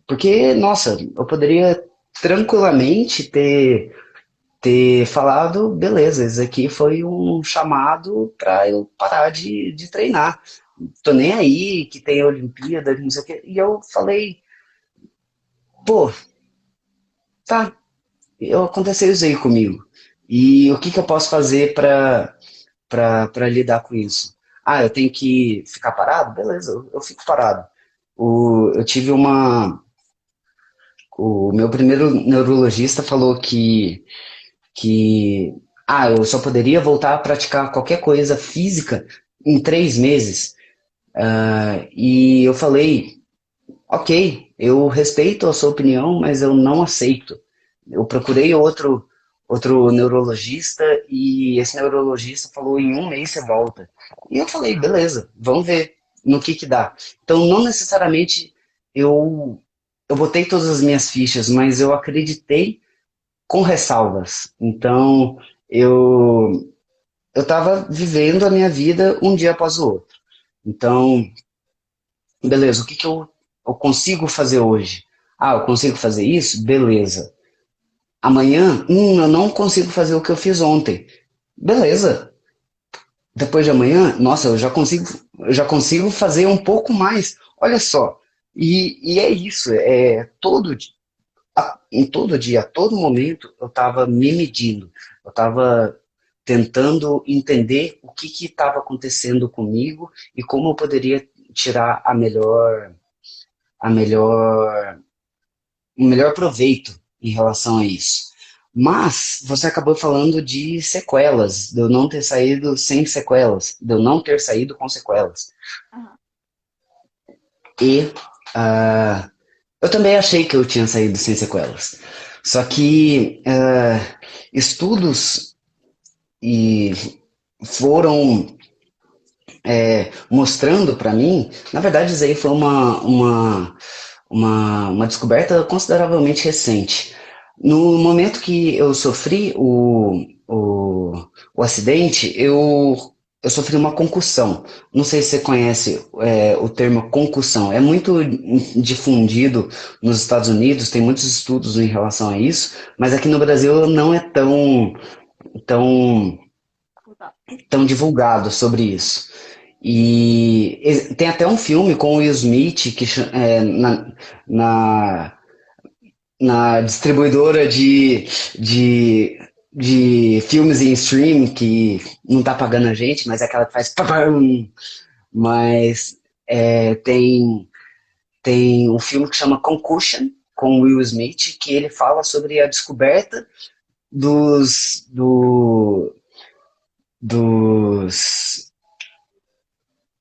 Porque, nossa, eu poderia tranquilamente ter falado, beleza, isso aqui foi um chamado para eu parar de treinar. Tô nem aí que tem a Olimpíada, não sei o quê. E eu falei, pô, tá, aconteceu isso aí comigo. E o que eu posso fazer para lidar com isso. Ah, eu tenho que ficar parado? Beleza, eu fico parado. Eu tive uma. O meu primeiro neurologista falou que eu só poderia voltar a praticar qualquer coisa física em 3 meses. E eu falei, ok, eu respeito a sua opinião, mas eu não aceito. Eu procurei outro neurologista e esse neurologista falou em 1 mês você volta. E eu falei, beleza, vamos ver no que dá. Então, não necessariamente eu, eu botei todas as minhas fichas, mas eu acreditei com ressalvas. Então, eu estava vivendo a minha vida um dia após o outro. Então, beleza, o que eu consigo fazer hoje? Ah, eu consigo fazer isso? Beleza. Amanhã, eu não consigo fazer o que eu fiz ontem. Beleza. Depois de amanhã, nossa, eu já consigo fazer um pouco mais. Olha só. E é isso, em todo dia, a todo momento, eu estava me medindo. Eu estava tentando entender o que estava acontecendo comigo e como eu poderia tirar a melhor o melhor proveito em relação a isso. Mas você acabou falando de sequelas, de eu não ter saído sem sequelas, de eu não ter saído com sequelas. Aham. E eu também achei que eu tinha saído sem sequelas. Só que estudos e foram mostrando para mim, na verdade isso aí foi uma descoberta consideravelmente recente. No momento que eu sofri o acidente, eu sofri uma concussão. Não sei se você conhece o termo concussão. É muito difundido nos Estados Unidos, tem muitos estudos em relação a isso, mas aqui no Brasil não é tão, Exato. tão divulgado sobre isso. E tem até um filme com o Will Smith na, na distribuidora de filmes em stream que não tá pagando a gente, mas é aquela que faz papam. Mas tem um filme que chama Concussion com o Will Smith que ele fala sobre a descoberta dos do, dos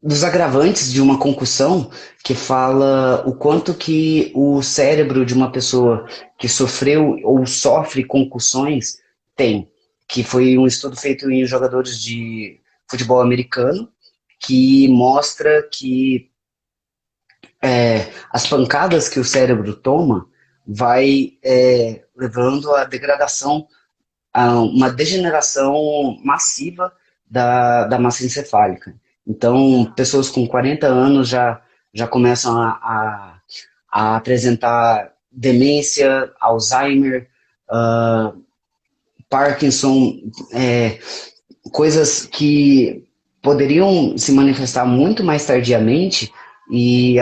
dos agravantes de uma concussão, que fala o quanto que o cérebro de uma pessoa que sofreu ou sofre concussões tem, que foi um estudo feito em jogadores de futebol americano, que mostra que as pancadas que o cérebro toma vai levando à degradação, a uma degeneração massiva da massa encefálica. Então, pessoas com 40 anos já começam a apresentar demência, Alzheimer, Parkinson, coisas que poderiam se manifestar muito mais tardiamente e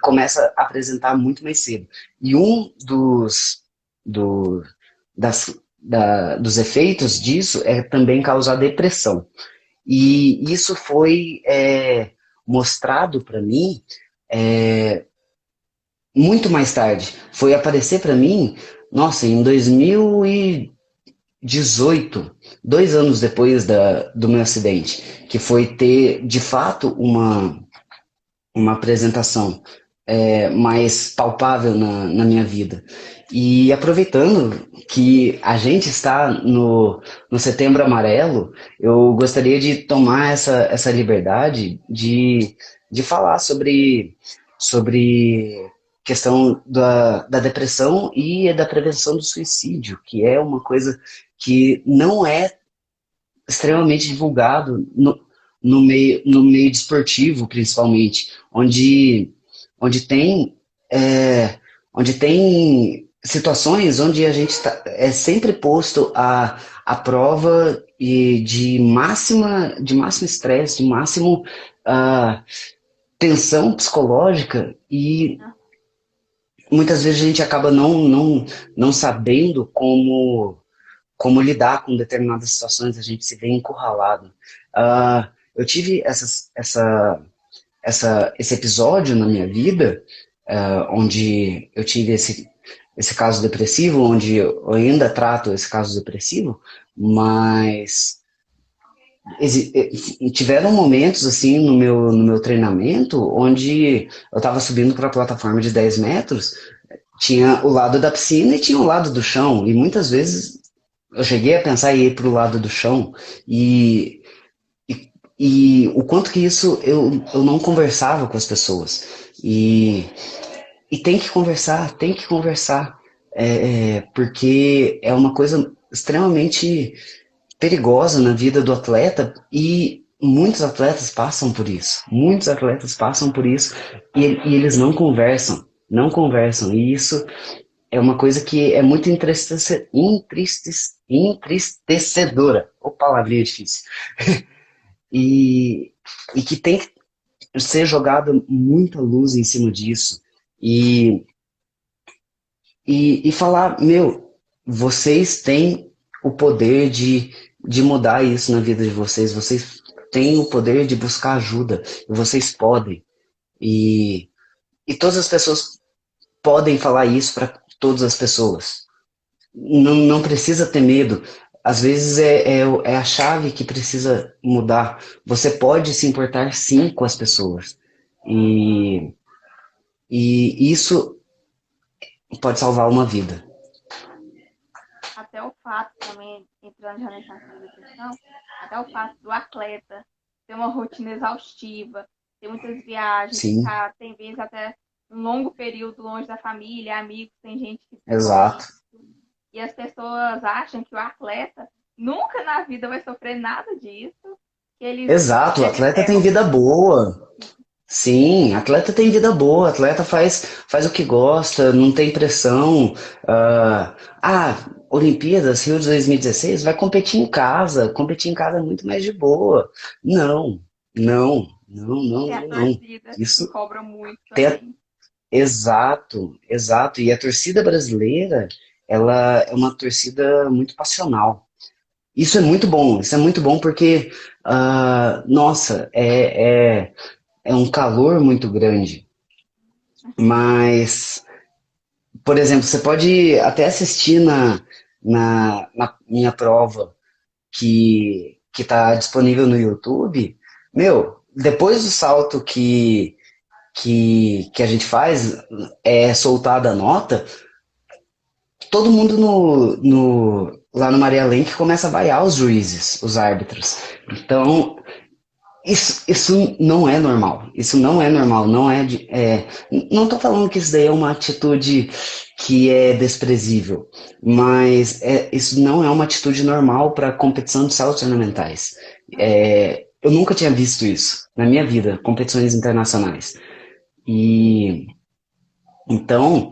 começa a apresentar muito mais cedo. E um do, das, dos efeitos disso é também causar depressão. E isso foi mostrado para mim muito mais tarde. Foi aparecer para mim, nossa, em 2018, 2 anos depois do meu acidente, que foi ter de fato uma apresentação mais palpável na minha vida. E aproveitando que a gente está no Setembro Amarelo, eu gostaria de tomar essa liberdade de falar sobre questão da depressão e da prevenção do suicídio, que é uma coisa que não é extremamente divulgado no meio desportivo, principalmente, onde tem, é, onde tem situações onde a gente é sempre posto à prova e de máximo estresse, de máximo tensão psicológica e muitas vezes a gente acaba não sabendo como lidar com determinadas situações, a gente se vê encurralado. Eu tive esse episódio na minha vida, onde eu tive esse caso depressivo, onde eu ainda trato esse caso depressivo, mas tiveram momentos assim no meu treinamento onde eu estava subindo para a plataforma de 10 metros, tinha o lado da piscina e tinha o lado do chão, e muitas vezes eu cheguei a pensar em ir para o lado do chão, e, e o quanto que isso eu não conversava com as pessoas. E tem que conversar, porque é uma coisa extremamente perigosa na vida do atleta e muitos atletas passam por isso. Muitos atletas passam por isso e eles não conversam. E isso é uma coisa que é muito entristecedora. Ô, palavrinha difícil. E, e que tem que ser jogada muita luz em cima disso. E, e falar, meu, vocês têm o poder de mudar isso na vida de vocês têm o poder de buscar ajuda, e vocês podem. E, e todas as pessoas podem falar isso para todas as pessoas. Não precisa ter medo. Às vezes é a chave que precisa mudar. Você pode se importar sim com as pessoas. E, e isso pode salvar uma vida. Até o fato também, entrando já nesse assunto da depressão, até o fato do atleta ter uma rotina exaustiva, ter muitas viagens, Sim, ficar, tem vezes até um longo período longe da família, amigos, tem gente que sofre exato. isso. E as pessoas acham que o atleta nunca na vida vai sofrer nada disso, que eles Exato, o é de atleta tem ferro. vida boa. Sim, atleta tem vida boa, atleta faz o que gosta, não tem pressão. Olimpíadas, Rio de 2016, vai competir em casa é muito mais de boa. Não, não, não, não, Tem a não, não. torcida que Isso cobra muito tem a- também. exato, exato. E a torcida brasileira, ela é uma torcida muito passional. Isso é muito bom porque, nossa, é um calor muito grande. Mas, por exemplo, você pode até assistir na minha prova que está disponível no YouTube. Meu, depois do salto que a gente faz, é soltada a nota, todo mundo lá no Maria Lenk começa a vaiar os juízes, os árbitros. Então, isso não é normal. Isso não é normal. Não estou falando que isso daí é uma atitude que é desprezível, mas isso não é uma atitude normal para competição de saltos ornamentais. Eu nunca tinha visto isso na minha vida, competições internacionais. E então,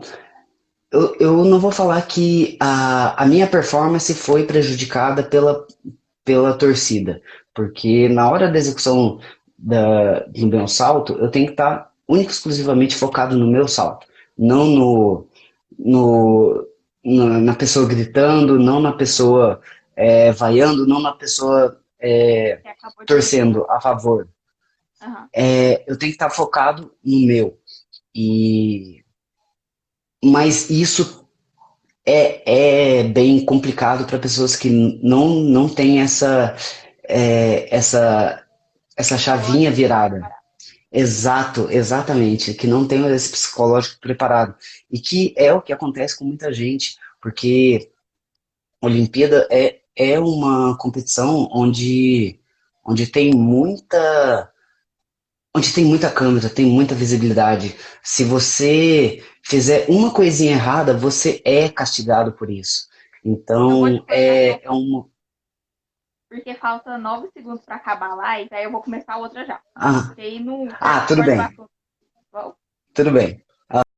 eu não vou falar que a minha performance foi prejudicada pela torcida, porque na hora da execução do meu salto, eu tenho que estar único e exclusivamente focado no meu salto, não no, na pessoa gritando, não na pessoa vaiando, não na pessoa Que acabou de torcendo vencer. a favor. Aham. Eu tenho que estar focado no meu. E, mas isso é bem complicado para pessoas que não têm essa essa chavinha Psicológico virada. preparado. Exato, exatamente, que não tem esse psicológico preparado. E que é o que acontece com muita gente, porque a Olimpíada é uma competição onde tem muita câmera, tem muita visibilidade. Se você fizer uma coisinha errada, você é castigado por isso. Eu vou Então, te cortar só um pouco, um. porque falta 9 segundos para acabar a live, aí eu vou começar outra já. Ah, Porque aí não, você tudo corta o bem, assunto. tudo bem.